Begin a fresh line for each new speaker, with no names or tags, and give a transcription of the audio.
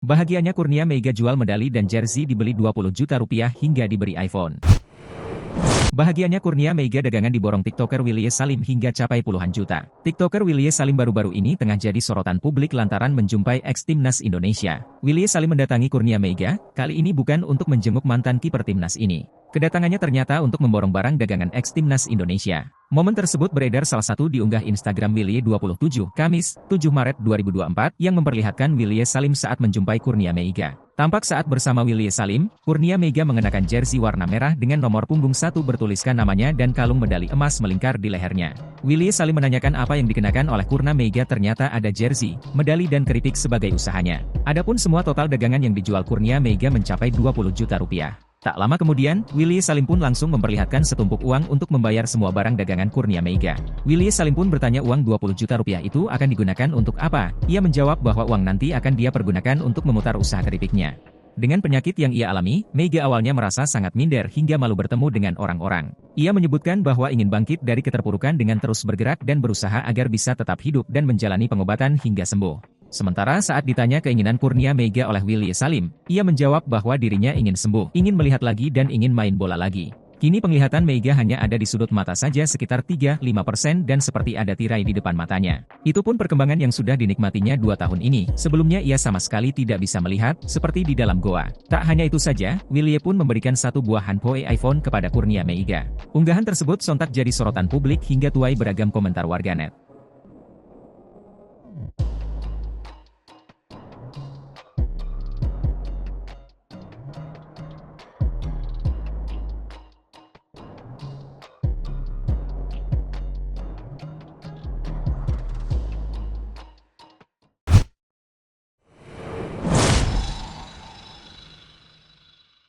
Bahagianya Kurnia Meiga jual medali dan jersey dibeli 20 juta rupiah hingga diberi iPhone. Bahagianya Kurnia Meiga dagangan diborong TikToker Willy Salim hingga capai puluhan juta. TikToker Willy Salim baru-baru ini tengah jadi sorotan publik lantaran menjumpai ex-timnas Indonesia. Willy Salim mendatangi Kurnia Meiga, kali ini bukan untuk menjenguk mantan kiper timnas ini. Kedatangannya ternyata untuk memborong barang dagangan ex-timnas Indonesia. Momen tersebut beredar salah satu diunggah Instagram Willy 27, Kamis, 7 Maret 2024, yang memperlihatkan Willy Salim saat menjumpai Kurnia Meiga. Tampak saat bersama Willy Salim, Kurnia Meiga mengenakan jersey warna merah dengan nomor punggung 1 bertuliskan namanya dan kalung medali emas melingkar di lehernya. Willy Salim menanyakan apa yang dikenakan oleh Kurnia Meiga, ternyata ada jersey, medali dan keripik sebagai usahanya. Adapun semua total dagangan yang dijual Kurnia Meiga mencapai 20 juta rupiah. Tak lama kemudian, Willy Salim pun langsung memperlihatkan setumpuk uang untuk membayar semua barang dagangan Kurnia Meiga. Willy Salim pun bertanya uang 20 juta rupiah itu akan digunakan untuk apa? Ia menjawab bahwa uang nanti akan dia pergunakan untuk memutar usaha keripiknya. Dengan penyakit yang ia alami, Meiga awalnya merasa sangat minder hingga malu bertemu dengan orang-orang. Ia menyebutkan bahwa ingin bangkit dari keterpurukan dengan terus bergerak dan berusaha agar bisa tetap hidup dan menjalani pengobatan hingga sembuh. Sementara saat ditanya keinginan Kurnia Meiga oleh Willy Salim, ia menjawab bahwa dirinya ingin sembuh, ingin melihat lagi dan ingin main bola lagi. Kini penglihatan Meiga hanya ada di sudut mata saja sekitar 3-5% dan seperti ada tirai di depan matanya. Itu pun perkembangan yang sudah dinikmatinya 2 tahun ini. Sebelumnya ia sama sekali tidak bisa melihat, seperti di dalam goa. Tak hanya itu saja, Willy pun memberikan 1 buah handphone iPhone kepada Kurnia Meiga. Unggahan tersebut sontak jadi sorotan publik hingga tuai beragam komentar warganet.